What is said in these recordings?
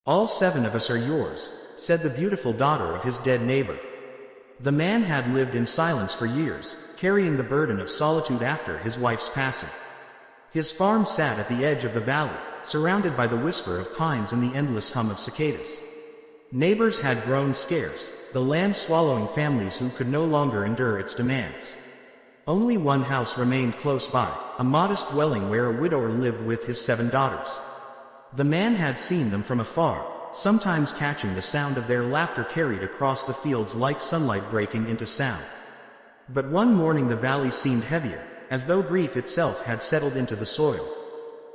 "All 7 of us are yours," said the beautiful daughter of his dead neighbor. The man had lived in silence for years, carrying the burden of solitude after his wife's passing. His farm sat at the edge of the valley, surrounded by the whisper of pines and the endless hum of cicadas. Neighbors had grown scarce, the land swallowing families who could no longer endure its demands. Only one house remained close by, a modest dwelling where a widower lived with his 7 daughters. The man had seen them from afar, sometimes catching the sound of their laughter carried across the fields like sunlight breaking into sound. But one morning the valley seemed heavier, as though grief itself had settled into the soil.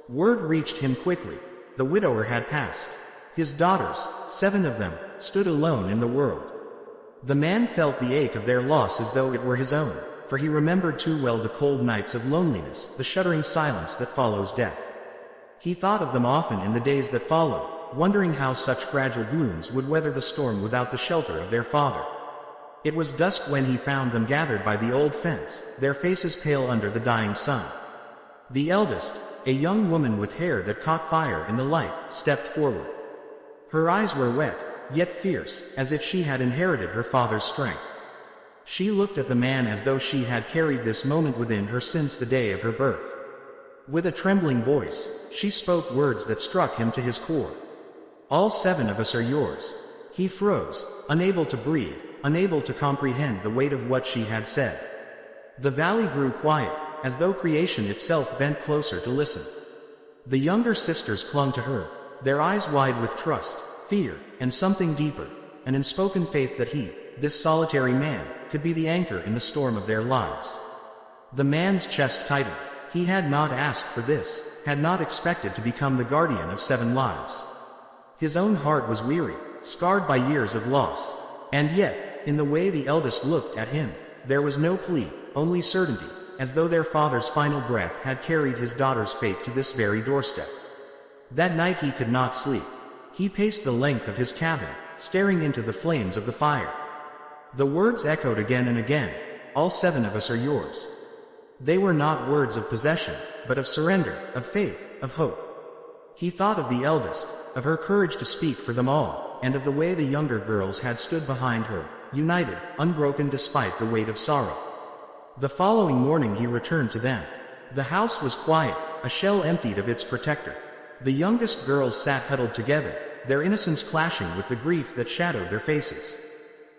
Word reached him quickly. The widower had passed. His daughters, 7 of them, stood alone in the world. The man felt the ache of their loss as though it were his own, for he remembered too well the cold nights of loneliness, the shuddering silence that follows death. He thought of them often in the days that followed, wondering how such fragile blooms would weather the storm without the shelter of their father. It was dusk when he found them gathered by the old fence, their faces pale under the dying sun. The eldest, a young woman with hair that caught fire in the light, stepped forward. Her eyes were wet, yet fierce, as if she had inherited her father's strength. She looked at the man as though she had carried this moment within her since the day of her birth. With a trembling voice, she spoke words that struck him to his core. "All 7 of us are yours." He froze, unable to breathe, unable to comprehend the weight of what she had said. The valley grew quiet, as though creation itself bent closer to listen. The younger sisters clung to her, their eyes wide with trust, fear, and something deeper, an unspoken faith that he, this solitary man, could be the anchor in the storm of their lives. The man's chest tightened. He had not asked for this, had not expected to become the guardian of 7 lives. His own heart was weary, scarred by years of loss. And yet, in the way the eldest looked at him, there was no plea, only certainty, as though their father's final breath had carried his daughter's fate to this very doorstep. That night he could not sleep. He paced the length of his cabin, staring into the flames of the fire. The words echoed again and again, "All 7 of us are yours." They were not words of possession, but of surrender, of faith, of hope. He thought of the eldest, of her courage to speak for them all, and of the way the younger girls had stood behind her, united, unbroken despite the weight of sorrow. The following morning he returned to them. The house was quiet, a shell emptied of its protector. The youngest girls sat huddled together, their innocence clashing with the grief that shadowed their faces.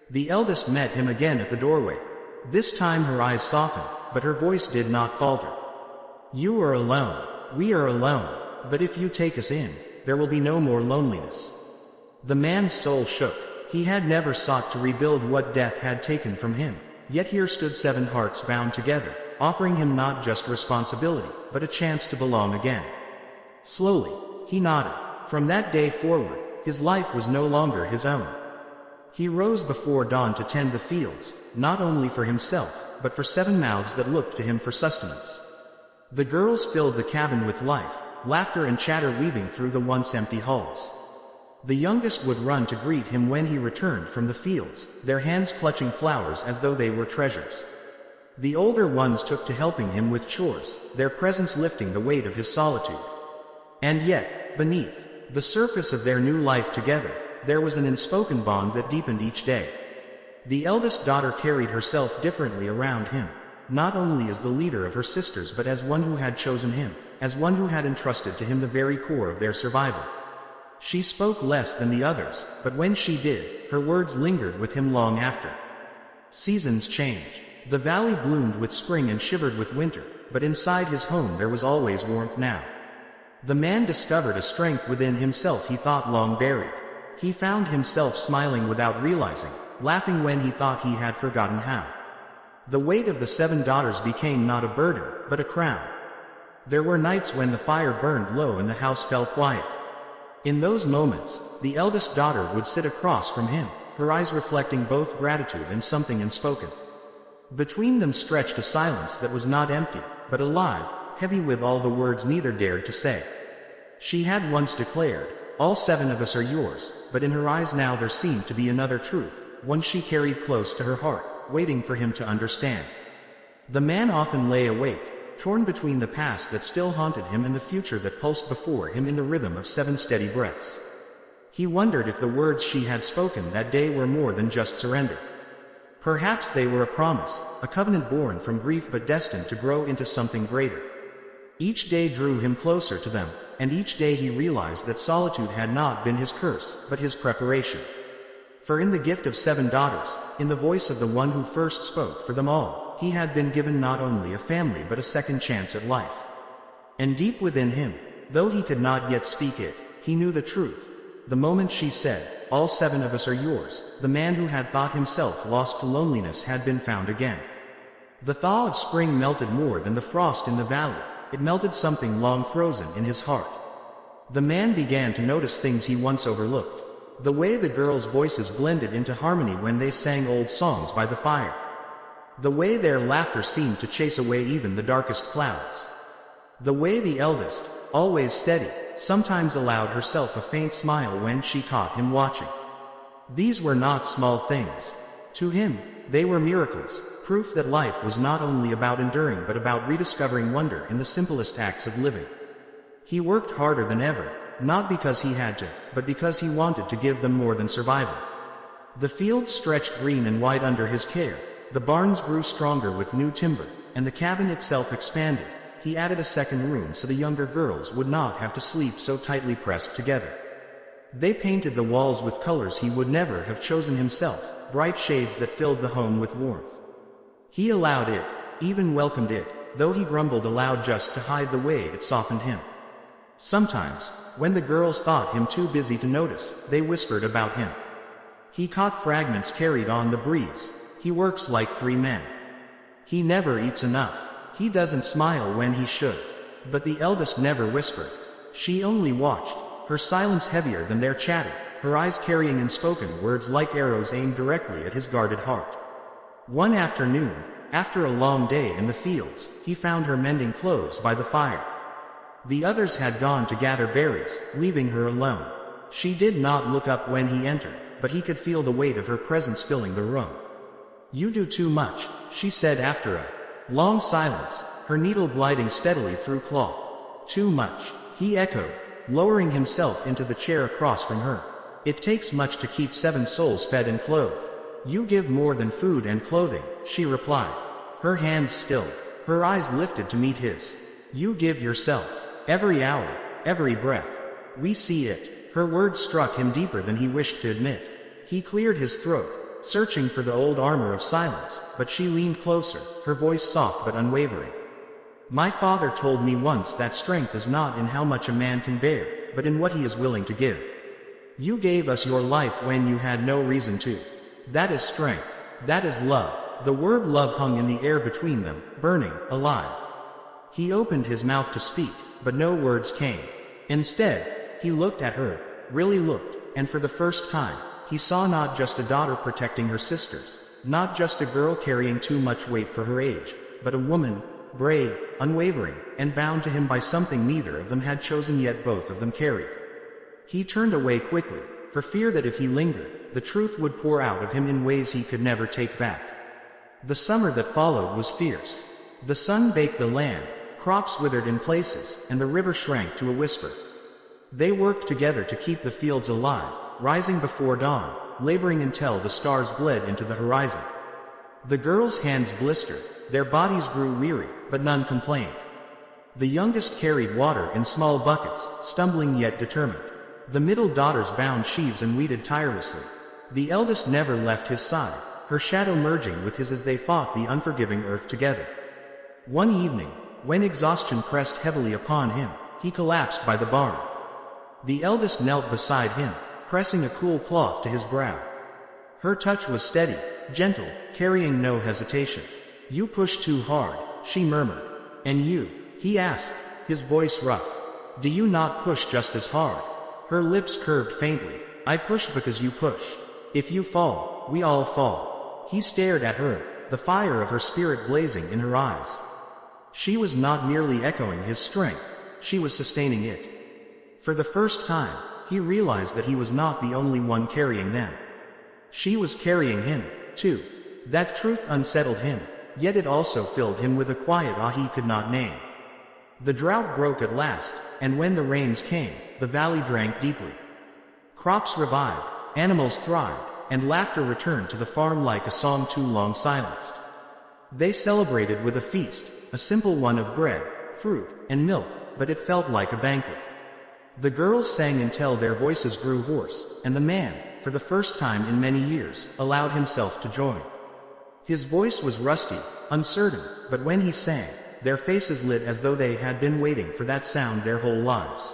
The eldest met him again at the doorway. This time her eyes softened, but her voice did not falter. "You are alone. We are alone. But if you take us in, there will be no more loneliness." The man's soul shook. He had never sought to rebuild what death had taken from him, yet here stood 7 hearts bound together, offering him not just responsibility, but a chance to belong again. Slowly, he nodded. From that day forward, his life was no longer his own. He rose before dawn to tend the fields, not only for himself, but for 7 mouths that looked to him for sustenance. The girls filled the cabin with life, laughter and chatter weaving through the once empty halls. The youngest would run to greet him when he returned from the fields, their hands clutching flowers as though they were treasures. The older ones took to helping him with chores, their presence lifting the weight of his solitude. And yet, beneath the surface of their new life together, there was an unspoken bond that deepened each day. The eldest daughter carried herself differently around him, not only as the leader of her sisters but as one who had chosen him, as one who had entrusted to him the very core of their survival. She spoke less than the others, but when she did, her words lingered with him long after. Seasons changed. The valley bloomed with spring and shivered with winter, but inside his home there was always warmth now. The man discovered a strength within himself he thought long buried. He found himself smiling without realizing, laughing when he thought he had forgotten how. The weight of the 7 daughters became not a burden, but a crown. There were nights when the fire burned low and the house fell quiet. In those moments, the eldest daughter would sit across from him, her eyes reflecting both gratitude and something unspoken. Between them stretched a silence that was not empty, but alive, heavy with all the words neither dared to say. She had once declared, "All 7 of us are yours," but in her eyes now there seemed to be another truth, one she carried close to her heart, waiting for him to understand. The man often lay awake, torn between the past that still haunted him and the future that pulsed before him in the rhythm of 7 steady breaths. He wondered if the words she had spoken that day were more than just surrender. Perhaps they were a promise, a covenant born from grief but destined to grow into something greater. Each day drew him closer to them, and each day he realized that solitude had not been his curse, but his preparation. For in the gift of 7 daughters, in the voice of the one who first spoke for them all, he had been given not only a family but a second chance at life. And deep within him, though he could not yet speak it, he knew the truth. The moment she said, "All 7 of us are yours," the man who had thought himself lost to loneliness had been found again. The thaw of spring melted more than the frost in the valley. It melted something long frozen in his heart. The man began to notice things he once overlooked. The way the girls' voices blended into harmony when they sang old songs by the fire. The way their laughter seemed to chase away even the darkest clouds. The way the eldest, always steady, sometimes allowed herself a faint smile when she caught him watching. These were not small things. To him, they were miracles, proof that life was not only about enduring but about rediscovering wonder in the simplest acts of living. He worked harder than ever, not because he had to, but because he wanted to give them more than survival. The fields stretched green and wide under his care, the barns grew stronger with new timber, and the cabin itself expanded. He added a second room so the younger girls would not have to sleep so tightly pressed together. They painted the walls with colors he would never have chosen himself, bright shades that filled the home with warmth. He allowed it, even welcomed it, though he grumbled aloud just to hide the way it softened him. Sometimes, when the girls thought him too busy to notice, they whispered about him. He caught fragments carried on the breeze. He works like 3 men. He never eats enough. He doesn't smile when he should. But the eldest never whispered. She only watched, her silence heavier than their chatter, her eyes carrying unspoken words like arrows aimed directly at his guarded heart. One afternoon, after a long day in the fields, he found her mending clothes by the fire. The others had gone to gather berries, leaving her alone. She did not look up when he entered, but he could feel the weight of her presence filling the room. "You do too much," she said after a long silence, her needle gliding steadily through cloth. "Too much," he echoed, lowering himself into the chair across from her. "It takes much to keep 7 souls fed and clothed." "You give more than food and clothing," she replied. Her hands stilled, her eyes lifted to meet his. "You give yourself. Every hour, every breath. We see it." Her words struck him deeper than he wished to admit. He cleared his throat, searching for the old armor of silence, but she leaned closer, her voice soft but unwavering. "My father told me once that strength is not in how much a man can bear, but in what he is willing to give. You gave us your life when you had no reason to. That is strength. That is love." The word love hung in the air between them, burning, alive. He opened his mouth to speak, but no words came. Instead, he looked at her, really looked, and for the first time, he saw not just a daughter protecting her sisters, not just a girl carrying too much weight for her age, but a woman, brave, unwavering, and bound to him by something neither of them had chosen yet both of them carried. He turned away quickly, for fear that if he lingered, the truth would pour out of him in ways he could never take back. The summer that followed was fierce. The sun baked the land, crops withered in places, and the river shrank to a whisper. They worked together to keep the fields alive, rising before dawn, laboring until the stars bled into the horizon. The girls' hands blistered, their bodies grew weary, but none complained. The youngest carried water in small buckets, stumbling yet determined. The middle daughters bound sheaves and weeded tirelessly. The eldest never left his side, her shadow merging with his as they fought the unforgiving earth together. One evening, when exhaustion pressed heavily upon him, he collapsed by the barn. The eldest knelt beside him, pressing a cool cloth to his brow. Her touch was steady, gentle, carrying no hesitation. "You push too hard," she murmured. "And you?" he asked, his voice rough. "Do you not push just as hard?" Her lips curved faintly. "I push because you push. If you fall, we all fall." He stared at her, the fire of her spirit blazing in her eyes. She was not merely echoing his strength, she was sustaining it. For the first time, he realized that he was not the only one carrying them. She was carrying him, too. That truth unsettled him, yet it also filled him with a quiet awe he could not name. The drought broke at last, and when the rains came, the valley drank deeply. Crops revived, animals thrived, and laughter returned to the farm like a song too long silenced. They celebrated with a feast, a simple one of bread, fruit, and milk, but it felt like a banquet. The girls sang until their voices grew hoarse, and the man, for the first time in many years, allowed himself to join. His voice was rusty, uncertain, but when he sang, their faces lit as though they had been waiting for that sound their whole lives.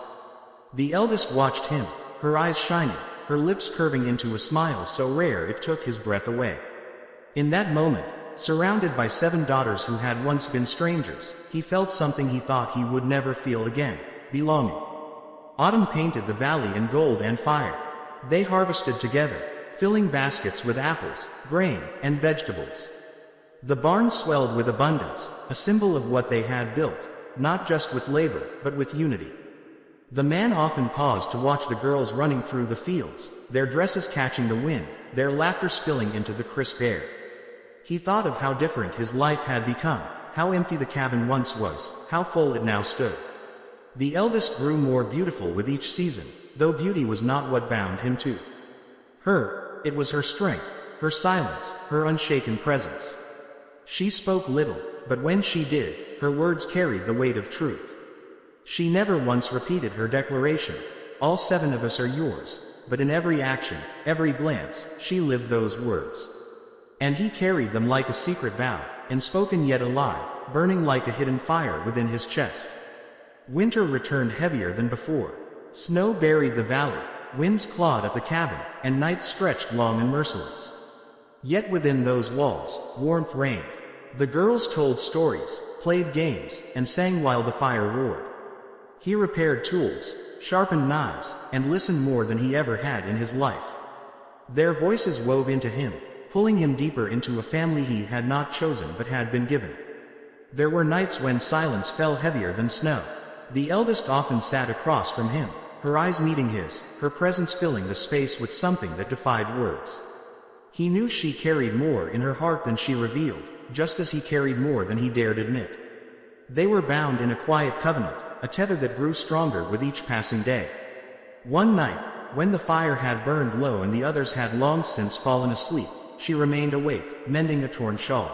The eldest watched him, her eyes shining, her lips curving into a smile so rare it took his breath away. In that moment, surrounded by 7 daughters who had once been strangers, he felt something he thought he would never feel again: belonging. Autumn painted the valley in gold and fire. They harvested together, filling baskets with apples, grain, and vegetables. The barn swelled with abundance, a symbol of what they had built, not just with labor, but with unity. The man often paused to watch the girls running through the fields, their dresses catching the wind, their laughter spilling into the crisp air. He thought of how different his life had become, how empty the cabin once was, how full it now stood. The eldest grew more beautiful with each season, though beauty was not what bound him to her. It was her strength, her silence, her unshaken presence. She spoke little, but when she did, her words carried the weight of truth. She never once repeated her declaration, "All 7 of us are yours," but in every action, every glance, she lived those words. And he carried them like a secret vow, unspoken yet alive, burning like a hidden fire within his chest. Winter returned heavier than before. Snow buried the valley, winds clawed at the cabin, and nights stretched long and merciless. Yet within those walls, warmth reigned. The girls told stories, played games, and sang while the fire roared. He repaired tools, sharpened knives, and listened more than he ever had in his life. Their voices wove into him, pulling him deeper into a family he had not chosen but had been given. There were nights when silence fell heavier than snow. The eldest often sat across from him, her eyes meeting his, her presence filling the space with something that defied words. He knew she carried more in her heart than she revealed, just as he carried more than he dared admit. They were bound in a quiet covenant, a tether that grew stronger with each passing day. One night, when the fire had burned low and the others had long since fallen asleep, she remained awake, mending a torn shawl.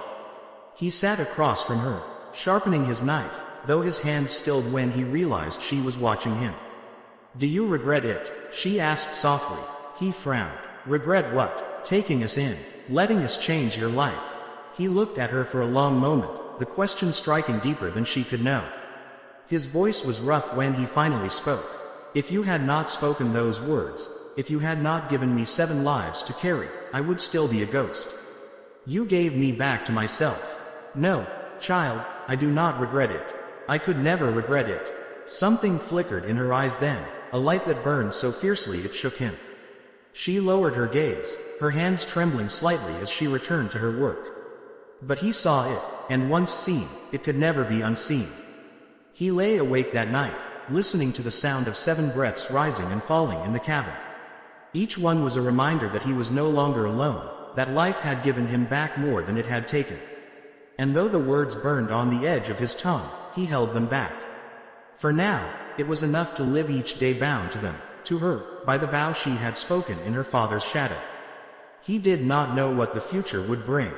He sat across from her, sharpening his knife, though his hand stilled when he realized she was watching him. "Do you regret it?" she asked softly. He frowned. "Regret what?" "Taking us in. Letting us change your life." He looked at her for a long moment, the question striking deeper than she could know. His voice was rough when he finally spoke. "If you had not spoken those words, if you had not given me 7 lives to carry, I would still be a ghost. You gave me back to myself. No, child, I do not regret it. I could never regret it." Something flickered in her eyes then, a light that burned so fiercely it shook him. She lowered her gaze, her hands trembling slightly as she returned to her work. But he saw it, and once seen, it could never be unseen. He lay awake that night, listening to the sound of 7 breaths rising and falling in the cabin. Each one was a reminder that he was no longer alone, that life had given him back more than it had taken. And though the words burned on the edge of his tongue, he held them back. For now, it was enough to live each day bound to them, to her, by the vow she had spoken in her father's shadow. He did not know what the future would bring.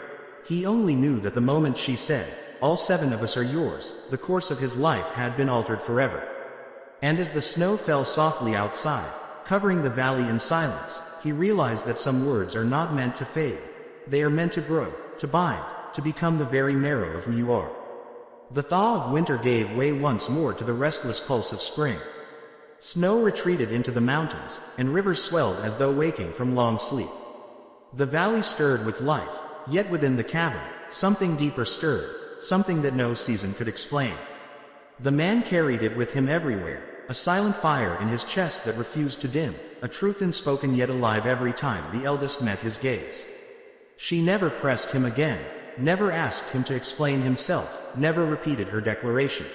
He only knew that the moment she said, "All 7 of us are yours," the course of his life had been altered forever. And as the snow fell softly outside, covering the valley in silence, he realized that some words are not meant to fade. They are meant to grow, to bind, to become the very marrow of who you are. The thaw of winter gave way once more to the restless pulse of spring. Snow retreated into the mountains, and rivers swelled as though waking from long sleep. The valley stirred with life, yet within the cabin, something deeper stirred, something that no season could explain. The man carried it with him everywhere, a silent fire in his chest that refused to dim, a truth unspoken yet alive every time the eldest met his gaze. She never pressed him again, never asked him to explain himself, never repeated her declaration.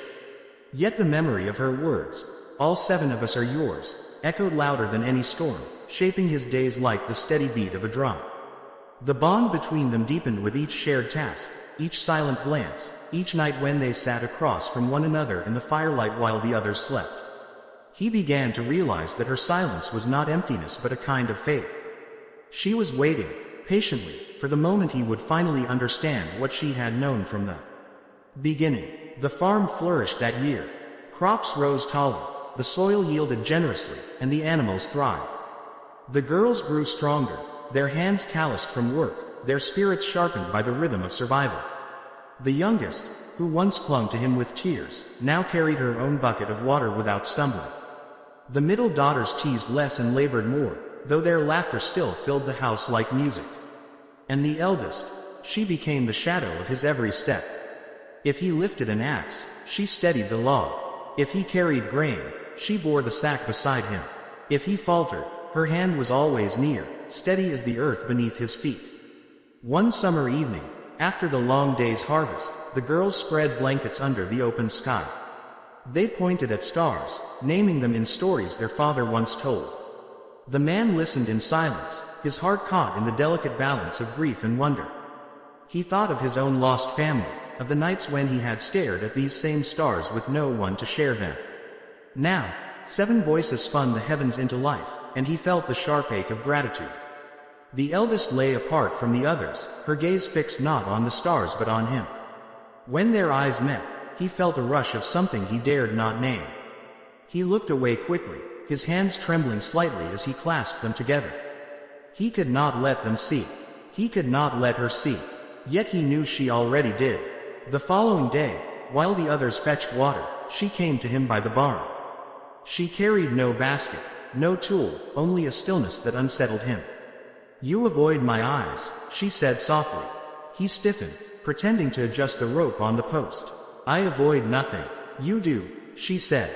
Yet the memory of her words, "All 7 of us are yours," echoed louder than any storm, shaping his days like the steady beat of a drum. The bond between them deepened with each shared task, each silent glance, each night when they sat across from one another in the firelight while the others slept. He began to realize that her silence was not emptiness but a kind of faith. She was waiting, patiently, for the moment he would finally understand what she had known from the beginning. The farm flourished that year. Crops rose taller, the soil yielded generously, and the animals thrived. The girls grew stronger, their hands calloused from work, their spirits sharpened by the rhythm of survival. The youngest, who once clung to him with tears, now carried her own bucket of water without stumbling. The middle daughters teased less and labored more, though their laughter still filled the house like music. And the eldest, she became the shadow of his every step. If he lifted an axe, she steadied the log. If he carried grain, she bore the sack beside him. If he faltered, her hand was always near, steady as the earth beneath his feet. One summer evening, after the long day's harvest, the girls spread blankets under the open sky. They pointed at stars, naming them in stories their father once told. The man listened in silence, his heart caught in the delicate balance of grief and wonder. He thought of his own lost family, of the nights when he had stared at these same stars with no one to share them. Now, 7 voices spun the heavens into life, and he felt the sharp ache of gratitude. The eldest lay apart from the others, her gaze fixed not on the stars but on him. When their eyes met, he felt a rush of something he dared not name. He looked away quickly, his hands trembling slightly as he clasped them together. He could not let them see. He could not let her see. Yet he knew she already did. The following day, while the others fetched water, she came to him by the barn. She carried no basket, no tool, only a stillness that unsettled him. "You avoid my eyes," she said softly. He stiffened, pretending to adjust the rope on the post. "I avoid nothing." "You do," she said.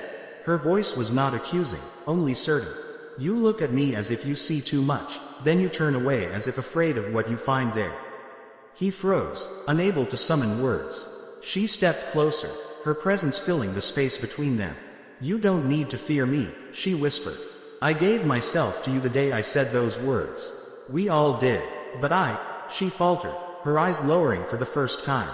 Her voice was not accusing, only certain. "You look at me as if you see too much, then you turn away as if afraid of what you find there." He froze, unable to summon words. She stepped closer, her presence filling the space between them. "You don't need to fear me," she whispered. "I gave myself to you the day I said those words. We all did. But she faltered, her eyes lowering for the first time.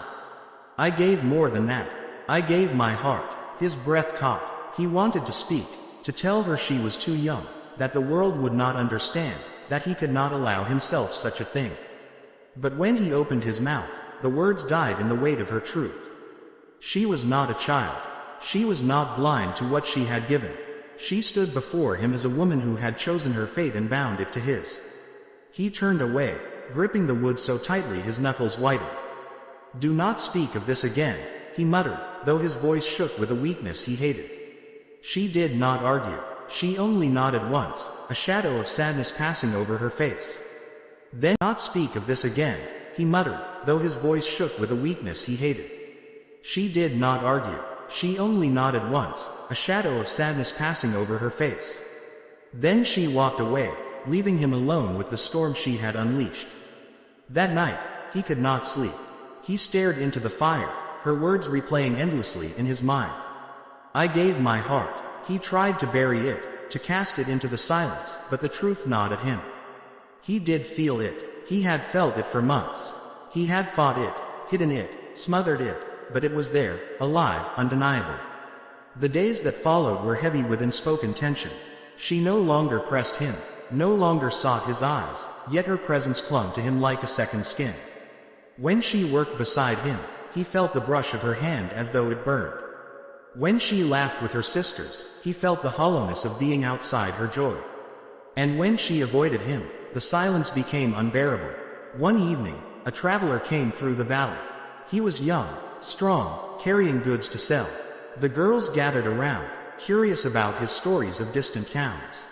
"I gave more than that. I gave my heart." His breath caught. He wanted to speak, to tell her she was too young, that the world would not understand, that he could not allow himself such a thing. But when he opened his mouth, the words died in the weight of her truth. She was not a child. She was not blind to what she had given. She stood before him as a woman who had chosen her fate and bound it to his. He turned away, gripping the wood so tightly his knuckles whitened. "Do not speak of this again," he muttered, though his voice shook with a weakness he hated. She did not argue. She only nodded once, a shadow of sadness passing over her face. "Then not speak of this again," he muttered, though his voice shook with a weakness he hated. She did not argue. She only nodded once, a shadow of sadness passing over her face. Then she walked away, leaving him alone with the storm she had unleashed. That night, he could not sleep. He stared into the fire, her words replaying endlessly in his mind. "I gave my heart." He tried to bury it, to cast it into the silence, but the truth gnawed at him. He did feel it. He had felt it for months. He had fought it, hidden it, smothered it, but it was there, alive, undeniable. The days that followed were heavy with unspoken tension. She no longer pressed him, no longer sought his eyes, yet her presence clung to him like a second skin. When she worked beside him, he felt the brush of her hand as though it burned. When she laughed with her sisters, he felt the hollowness of being outside her joy. And when she avoided him, the silence became unbearable. One evening, a traveler came through the valley. He was young, strong, carrying goods to sell. The girls gathered around, curious about his stories of distant towns.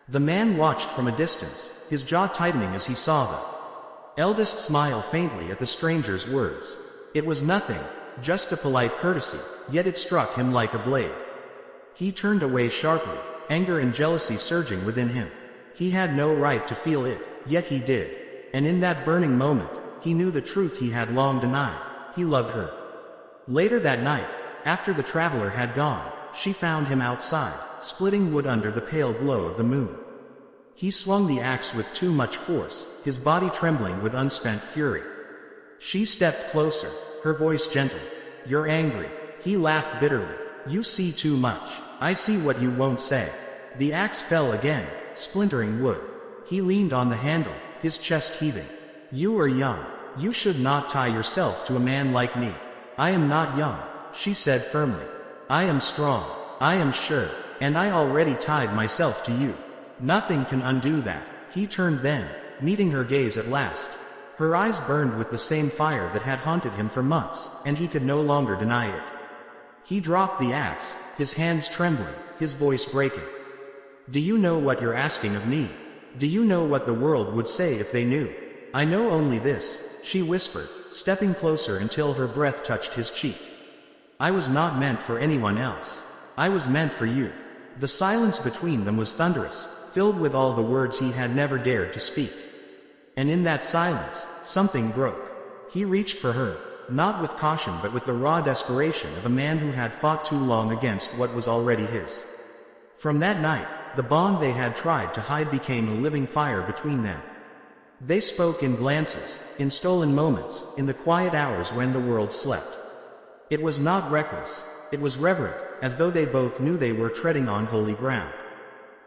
The man watched from a distance, his jaw tightening as he saw the eldest smile faintly at the stranger's words. It was nothing, just a polite courtesy, yet it struck him like a blade. He turned away sharply, anger and jealousy surging within him. He had no right to feel it, yet he did. And in that burning moment, he knew the truth he had long denied. He loved her. Later that night, after the traveler had gone, she found him outside, splitting wood under the pale glow of the moon. He swung the axe with too much force, his body trembling with unspent fury. She stepped closer, her voice gentle. "You're angry." He laughed bitterly. You see too much. I see what you won't say. The axe fell again, splintering wood. He leaned on the handle, his chest heaving. You are young. You should not tie yourself to a man like me. I am not young, she said firmly. I am strong. I am sure. And I already tied myself to you. Nothing can undo that. He turned then, meeting her gaze at last. Her eyes burned with the same fire that had haunted him for months, and he could no longer deny it. He dropped the axe, his hands trembling, his voice breaking. Do you know what you're asking of me? Do you know what the world would say if they knew? I know only this, she whispered, stepping closer until her breath touched his cheek. I was not meant for anyone else. I was meant for you. The silence between them was thunderous, filled with all the words he had never dared to speak. And in that silence, something broke. He reached for her, not with caution but with the raw desperation of a man who had fought too long against what was already his. From that night, the bond they had tried to hide became a living fire between them. They spoke in glances, in stolen moments, in the quiet hours when the world slept. It was not reckless, it was reverent, as though they both knew they were treading on holy ground.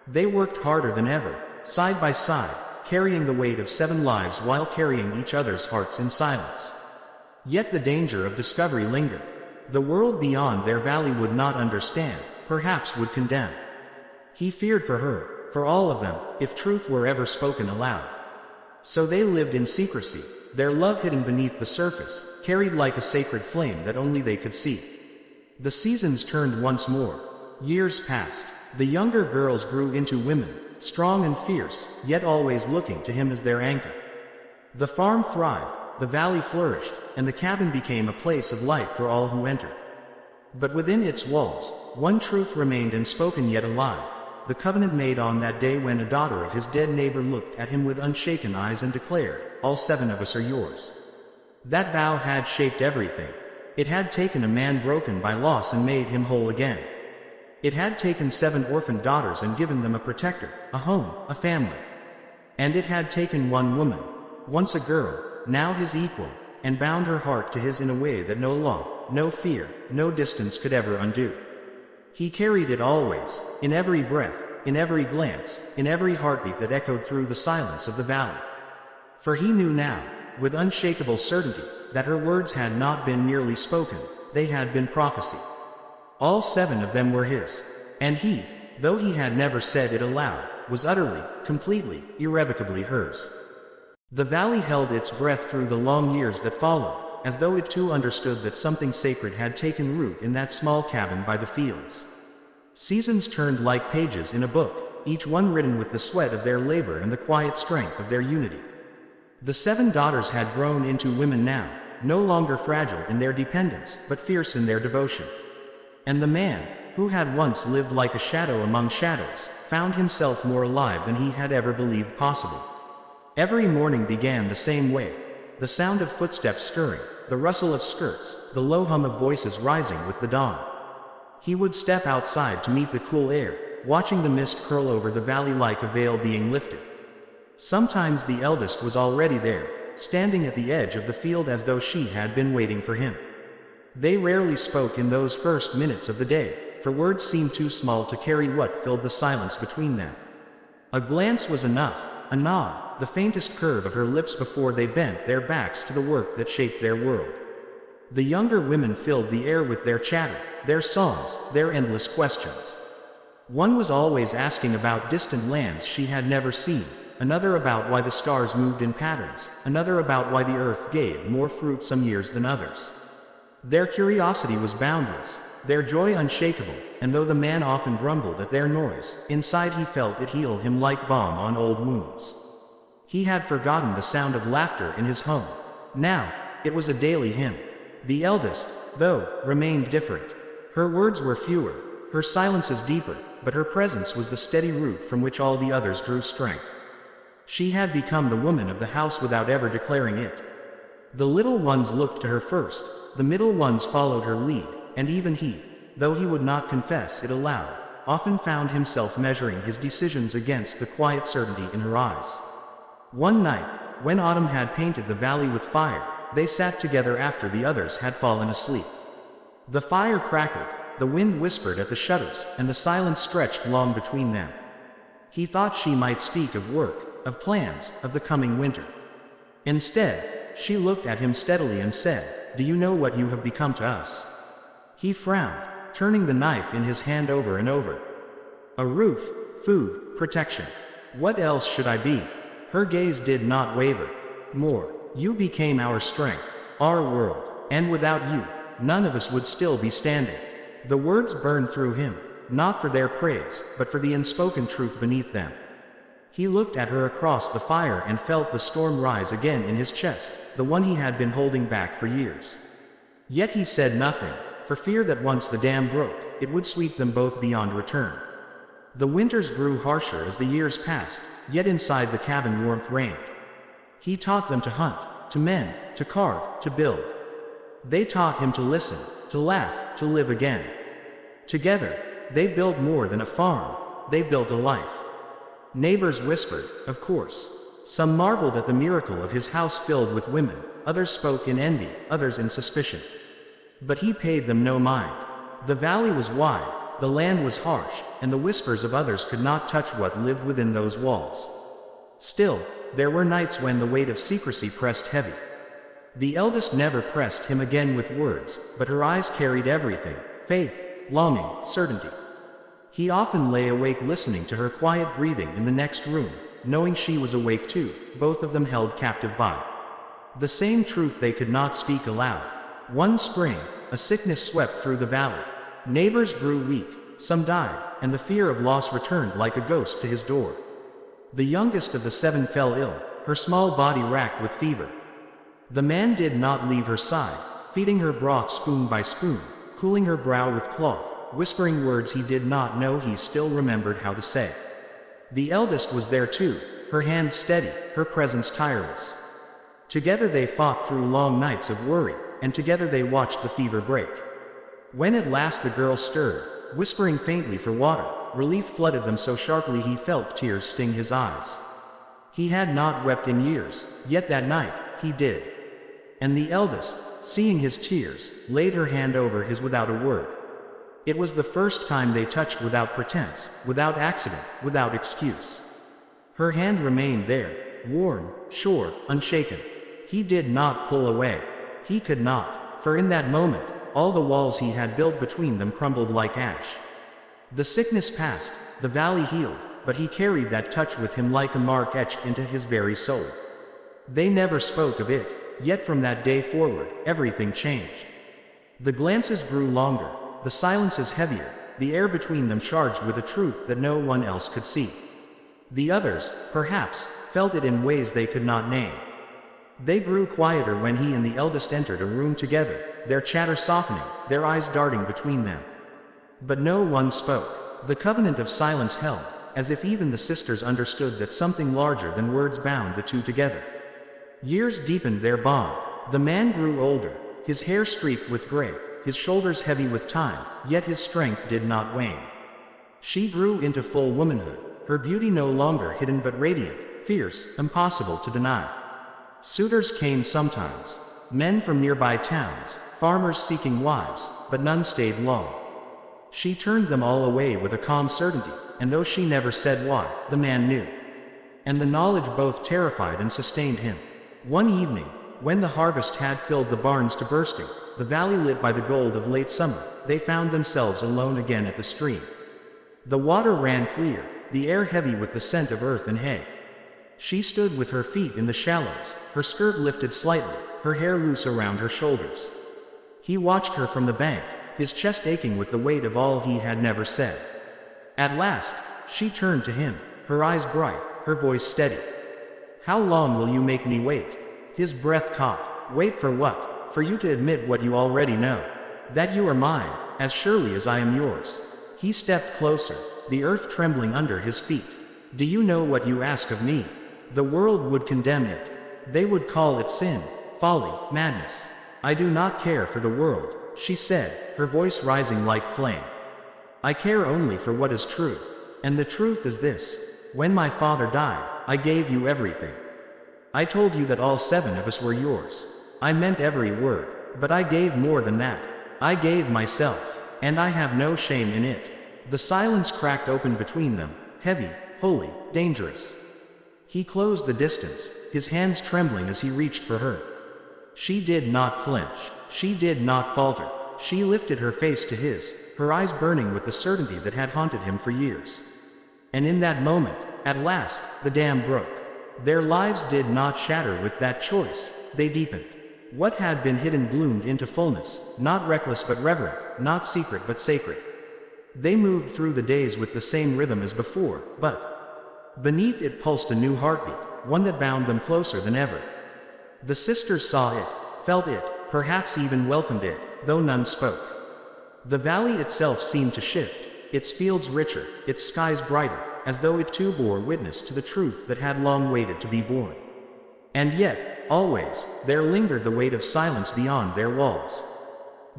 They worked harder than ever, side by side, carrying the weight of 7 lives while carrying each other's hearts in silence. Yet the danger of discovery lingered. The world beyond their valley would not understand, perhaps would condemn. He feared for her, for all of them, if truth were ever spoken aloud. So they lived in secrecy, their love hidden beneath the surface, carried like a sacred flame that only they could see. The seasons turned once more. Years passed. The younger girls grew into women, strong and fierce, yet always looking to him as their anchor. The farm thrived, the valley flourished, and the cabin became a place of light for all who entered. But within its walls, one truth remained unspoken yet alive, the covenant made on that day when a daughter of his dead neighbor looked at him with unshaken eyes and declared, "All 7 of us are yours." That vow had shaped everything. It had taken a man broken by loss and made him whole again. It had taken 7 orphaned daughters and given them a protector, a home, a family. And it had taken one woman, once a girl, now his equal, and bound her heart to his in a way that no law, no fear, no distance could ever undo. He carried it always, in every breath, in every glance, in every heartbeat that echoed through the silence of the valley. For he knew now, with unshakable certainty, that her words had not been merely spoken, they had been prophecy. All 7 of them were his. And he, though he had never said it aloud, was utterly, completely, irrevocably hers. The valley held its breath through the long years that followed, as though it too understood that something sacred had taken root in that small cabin by the fields. Seasons turned like pages in a book, each one written with the sweat of their labor and the quiet strength of their unity. The 7 daughters had grown into women now, no longer fragile in their dependence, but fierce in their devotion. And the man, who had once lived like a shadow among shadows, found himself more alive than he had ever believed possible. Every morning began the same way, the sound of footsteps stirring, the rustle of skirts, the low hum of voices rising with the dawn. He would step outside to meet the cool air, watching the mist curl over the valley like a veil being lifted. Sometimes the eldest was already there, standing at the edge of the field as though she had been waiting for him. They rarely spoke in those first minutes of the day, for words seemed too small to carry what filled the silence between them. A glance was enough, a nod, the faintest curve of her lips before they bent their backs to the work that shaped their world. The younger women filled the air with their chatter, their songs, their endless questions. One was always asking about distant lands she had never seen, another about why the stars moved in patterns, another about why the earth gave more fruit some years than others. Their curiosity was boundless, their joy unshakable, and though the man often grumbled at their noise, inside he felt it heal him like balm on old wounds. He had forgotten the sound of laughter in his home. Now, it was a daily hymn. The eldest, though, remained different. Her words were fewer, her silences deeper, but her presence was the steady root from which all the others drew strength. She had become the woman of the house without ever declaring it. The little ones looked to her first, the middle ones followed her lead, and even he, though he would not confess it aloud, often found himself measuring his decisions against the quiet certainty in her eyes. One night, when autumn had painted the valley with fire, they sat together after the others had fallen asleep. The fire crackled, The wind whispered at the shutters, and the silence stretched long between them. He thought she might speak of work, of plans, of the coming winter. Instead, she looked at him steadily and said, "Do you know what you have become to us?" He frowned, turning the knife in his hand over and over. "A roof, food, protection. What else should I be?" Her gaze did not waver. "More. You became our strength, our world, and without you, none of us would still be standing." The words burned through him, not for their praise, but for the unspoken truth beneath them. He looked at her across the fire and felt the storm rise again in his chest, the one he had been holding back for years. Yet he said nothing, for fear that once the dam broke, it would sweep them both beyond return. The winters grew harsher as the years passed, yet inside the cabin warmth reigned. He taught them to hunt, to mend, to carve, to build. They taught him to listen, to laugh, to live again. Together, they built more than a farm, they built a life. Neighbors whispered, of course. Some marveled at the miracle of his house filled with women, others spoke in envy, others in suspicion. But he paid them no mind. The valley was wide, the land was harsh, and the whispers of others could not touch what lived within those walls. Still, there were nights when the weight of secrecy pressed heavy. The eldest never pressed him again with words, but her eyes carried everything: faith, longing, certainty. He often lay awake listening to her quiet breathing in the next room, knowing she was awake too, both of them held captive by the same truth they could not speak aloud. One spring, a sickness swept through the valley. Neighbors grew weak, some died, and the fear of loss returned like a ghost to his door. The youngest of the 7 fell ill, her small body racked with fever. The man did not leave her side, feeding her broth spoon by spoon, cooling her brow with cloth, whispering words he did not know he still remembered how to say. The eldest was there too, her hand steady, her presence tireless. Together they fought through long nights of worry, and together they watched the fever break. When at last the girl stirred, whispering faintly for water, relief flooded them so sharply he felt tears sting his eyes. He had not wept in years, yet that night, he did. And the eldest, seeing his tears, laid her hand over his without a word. It was the first time they touched without pretense, without accident, without excuse. Her hand remained there, warm, sure, unshaken. He did not pull away. He could not, for in that moment, all the walls he had built between them crumbled like ash. The sickness passed, the valley healed, but he carried that touch with him like a mark etched into his very soul. They never spoke of it, yet from that day forward, everything changed. The glances grew longer, the silences heavier, the air between them charged with a truth that no one else could see. The others, perhaps, felt it in ways they could not name. They grew quieter when he and the eldest entered a room together, their chatter softening, their eyes darting between them. But no one spoke. The covenant of silence held, as if even the sisters understood that something larger than words bound the two together. Years deepened their bond. The man grew older, his hair streaked with gray, his shoulders heavy with time, yet his strength did not wane. She grew into full womanhood, her beauty no longer hidden but radiant, fierce, impossible to deny. Suitors came sometimes, men from nearby towns, farmers seeking wives, but none stayed long. She turned them all away with a calm certainty, and though she never said why, the man knew. And the knowledge both terrified and sustained him. One evening, when the harvest had filled the barns to bursting, the valley lit by the gold of late summer, they found themselves alone again at the stream. The water ran clear, the air heavy with the scent of earth and hay. She stood with her feet in the shallows, her skirt lifted slightly, her hair loose around her shoulders. He watched her from the bank, his chest aching with the weight of all he had never said. At last, she turned to him, her eyes bright, her voice steady. "How long will you make me wait?" His breath caught. "Wait for what?" "For you to admit what you already know. That you are mine, as surely as I am yours." He stepped closer, the earth trembling under his feet. "Do you know what you ask of me? The world would condemn it. They would call it sin, folly, madness. I do not care for the world," she said, her voice rising like flame. "I care only for what is true. And the truth is this: when my father died, I gave you everything. I told you that all 7 of us were yours. I meant every word, but I gave more than that. I gave myself. and I have no shame in it. The silence cracked open between them, heavy, holy, dangerous. He closed the distance, his hands trembling as he reached for her. She did not flinch. She did not falter. She lifted her face to his, her eyes burning with the certainty that had haunted him for years. And in that moment, at last, the dam broke. Their lives did not shatter with that choice, they deepened. What had been hidden bloomed into fullness, not reckless but reverent, not secret but sacred. They moved through the days with the same rhythm as before, but beneath it pulsed a new heartbeat, one that bound them closer than ever. The sisters saw it, felt it, perhaps even welcomed it, though none spoke. The valley itself seemed to shift, its fields richer, its skies brighter, as though it too bore witness to the truth that had long waited to be born. And yet, always, there lingered the weight of silence beyond their walls.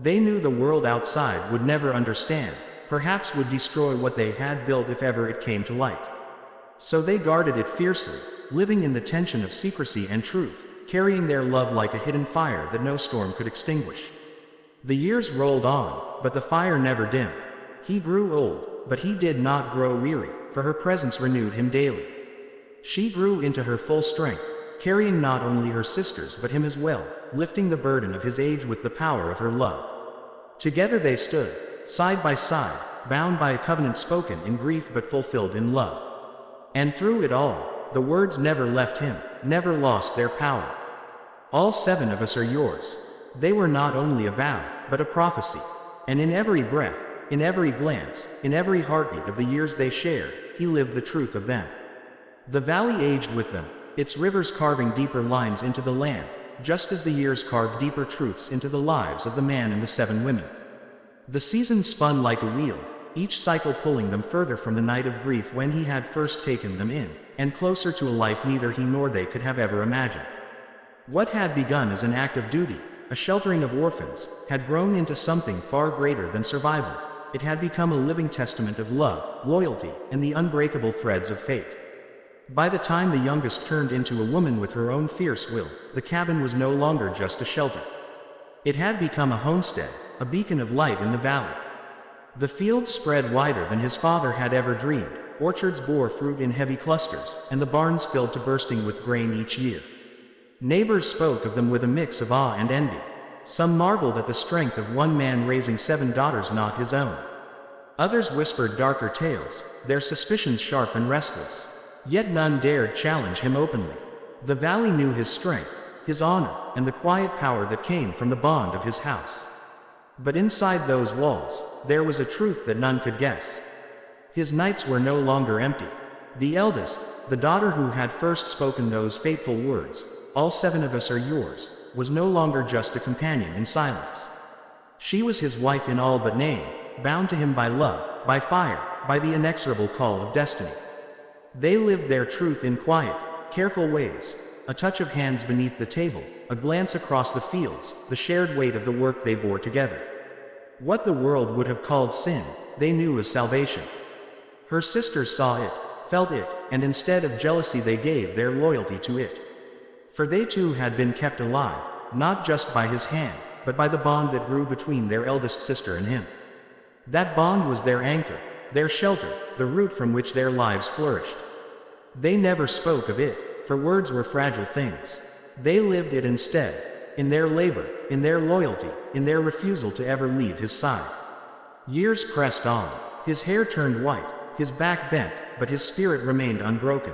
They knew the world outside would never understand, perhaps would destroy what they had built if ever it came to light. So they guarded it fiercely, living in the tension of secrecy and truth, carrying their love like a hidden fire that no storm could extinguish. The years rolled on, but the fire never dimmed. He grew old, but he did not grow weary, for her presence renewed him daily. She grew into her full strength, carrying not only her sisters but him as well, lifting the burden of his age with the power of her love. Together they stood, side by side, bound by a covenant spoken in grief but fulfilled in love. And through it all, the words never left him, never lost their power. All 7 of us are yours. They were not only a vow, but a prophecy. And in every breath, in every glance, in every heartbeat of the years they shared, he lived the truth of them. The valley aged with them, its rivers carving deeper lines into the land, just as the years carved deeper truths into the lives of the man and the 7 women. The seasons spun like a wheel, each cycle pulling them further from the night of grief when he had first taken them in, and closer to a life neither he nor they could have ever imagined. What had begun as an act of duty, a sheltering of orphans, had grown into something far greater than survival. It had become a living testament of love, loyalty, and the unbreakable threads of fate. By the time the youngest turned into a woman with her own fierce will, the cabin was no longer just a shelter. It had become a homestead, a beacon of light in the valley. The fields spread wider than his father had ever dreamed, orchards bore fruit in heavy clusters, and the barns filled to bursting with grain each year. Neighbors spoke of them with a mix of awe and envy. Some marveled at the strength of one man raising 7 daughters not his own. Others whispered darker tales, their suspicions sharp and restless. Yet none dared challenge him openly. The valley knew his strength, his honor, and the quiet power that came from the bond of his house. But inside those walls, there was a truth that none could guess. His nights were no longer empty. The eldest, the daughter who had first spoken those fateful words, "All 7 of us are yours," was no longer just a companion in silence. She was his wife in all but name, bound to him by love, by fire, by the inexorable call of destiny. They lived their truth in quiet, careful ways, a touch of hands beneath the table, a glance across the fields, the shared weight of the work they bore together. What the world would have called sin, they knew as salvation. Her sisters saw it, felt it, and instead of jealousy they gave their loyalty to it. For they too had been kept alive, not just by his hand, but by the bond that grew between their eldest sister and him. That bond was their anchor, their shelter, the root from which their lives flourished. They never spoke of it, for words were fragile things. They lived it instead, in their labor, in their loyalty, in their refusal to ever leave his side. Years pressed on. His hair turned white, his back bent, but his spirit remained unbroken.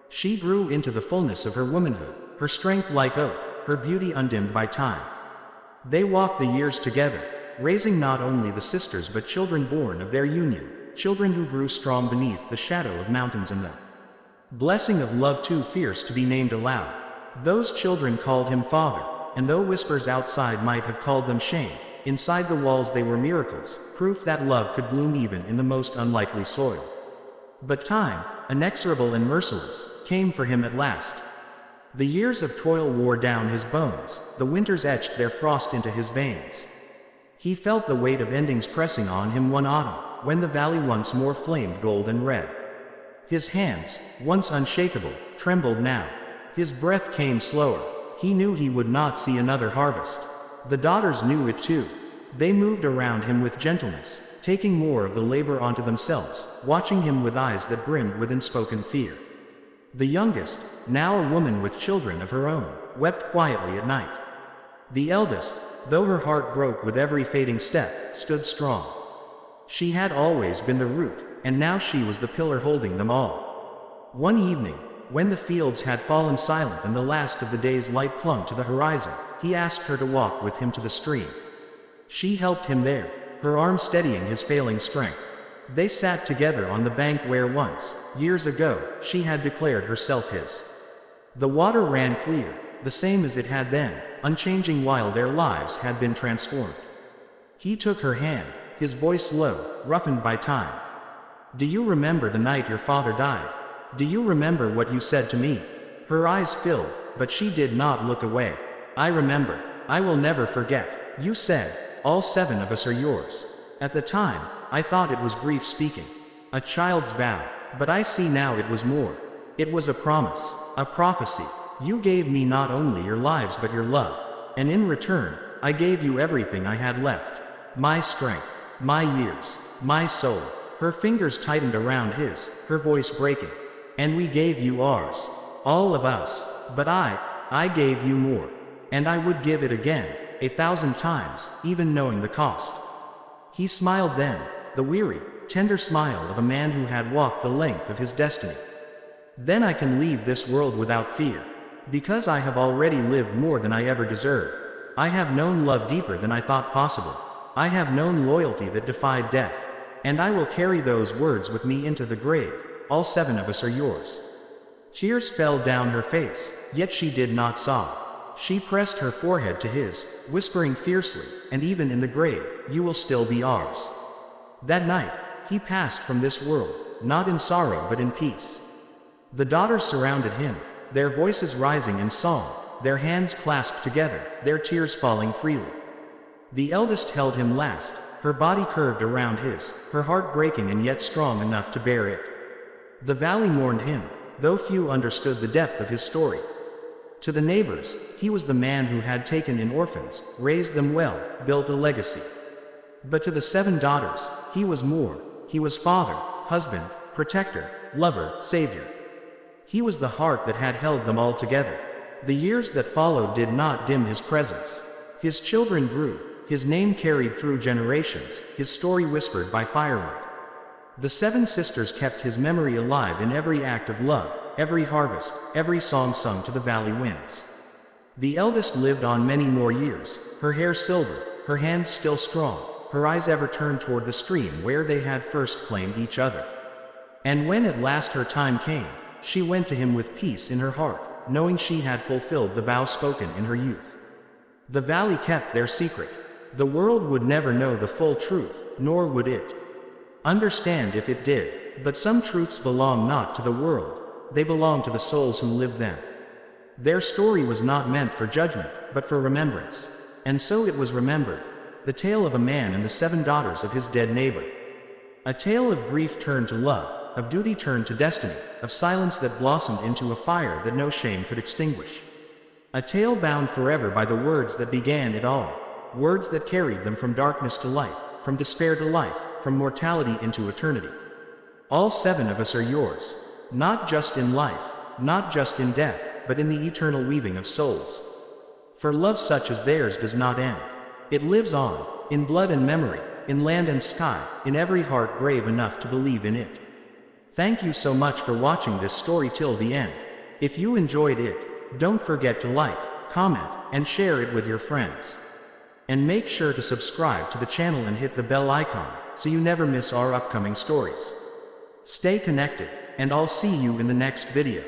She grew into the fullness of her womanhood, her strength like oak, her beauty undimmed by time. They walked the years together, raising not only the sisters but children born of their union, children who grew strong beneath the shadow of mountains and the blessing of love too fierce to be named aloud. Those children called him father, and though whispers outside might have called them shame, inside the walls they were miracles, proof that love could bloom even in the most unlikely soil. But time, inexorable and merciless, came for him at last. The years of toil wore down his bones, the winters etched their frost into his veins. He felt the weight of endings pressing on him one autumn, when the valley once more flamed gold and red. His hands, once unshakable, trembled now. His breath came slower. He knew he would not see another harvest. The daughters knew it too. They moved around him with gentleness, taking more of the labor onto themselves, watching him with eyes that brimmed with unspoken fear. The youngest, now a woman with children of her own, wept quietly at night. The eldest, though her heart broke with every fading step, stood strong. She had always been the root, and now she was the pillar holding them all. One evening, when the fields had fallen silent and the last of the day's light clung to the horizon, he asked her to walk with him to the stream. She helped him there, her arm steadying his failing strength. They sat together on the bank where once, years ago, she had declared herself his. The water ran clear, the same as it had then, unchanging while their lives had been transformed. He took her hand, his voice low, roughened by time. "Do you remember the night your father died? Do you remember what you said to me?" Her eyes filled, but she did not look away. "I remember. I will never forget. You said, 'All 7 of us are yours.' At the time, I thought it was grief speaking. A child's vow. But I see now it was more. It was a promise. A prophecy. You gave me not only your lives but your love. And in return, I gave you everything I had left. My strength. My years. My soul." Her fingers tightened around his, her voice breaking. "And we gave you ours. All of us. But I gave you more. And I would give it again, 1,000 times, even knowing the cost." He smiled then, the weary, tender smile of a man who had walked the length of his destiny. "Then I can leave this world without fear. Because I have already lived more than I ever deserved. I have known love deeper than I thought possible. I have known loyalty that defied death. And I will carry those words with me into the grave. All 7 of us are yours." Tears fell down her face, yet she did not sob. She pressed her forehead to his, whispering fiercely, "And even in the grave, you will still be ours." That night, he passed from this world, not in sorrow but in peace. The daughters surrounded him, their voices rising in song, their hands clasped together, their tears falling freely. The eldest held him last, her body curved around his, her heart breaking and yet strong enough to bear it. The valley mourned him, though few understood the depth of his story. To the neighbors, he was the man who had taken in orphans, raised them well, built a legacy. But to the 7 daughters, he was more. He was father, husband, protector, lover, savior. He was the heart that had held them all together. The years that followed did not dim his presence. His children grew, his name carried through generations, his story whispered by firelight. The 7 sisters kept his memory alive in every act of love, every harvest, every song sung to the valley winds. The eldest lived on many more years, her hair silver, her hands still strong, her eyes ever turned toward the stream where they had first claimed each other. And when at last her time came, she went to him with peace in her heart, knowing she had fulfilled the vow spoken in her youth. The valley kept their secret. The world would never know the full truth, nor would it understand if it did. But some truths belong not to the world. They belong to the souls who lived them. Their story was not meant for judgment, but for remembrance. And so it was remembered. The tale of a man and the 7 daughters of his dead neighbor. A tale of grief turned to love, of duty turned to destiny, of silence that blossomed into a fire that no shame could extinguish. A tale bound forever by the words that began it all. Words that carried them from darkness to light, from despair to life, from mortality into eternity. All 7 of us are yours. Not just in life, not just in death, but in the eternal weaving of souls. For love such as theirs does not end. It lives on, in blood and memory, in land and sky, in every heart brave enough to believe in it. Thank you so much for watching this story till the end. If you enjoyed it, don't forget to like, comment, and share it with your friends. And make sure to subscribe to the channel and hit the bell icon, so you never miss our upcoming stories. Stay connected, and I'll see you in the next video.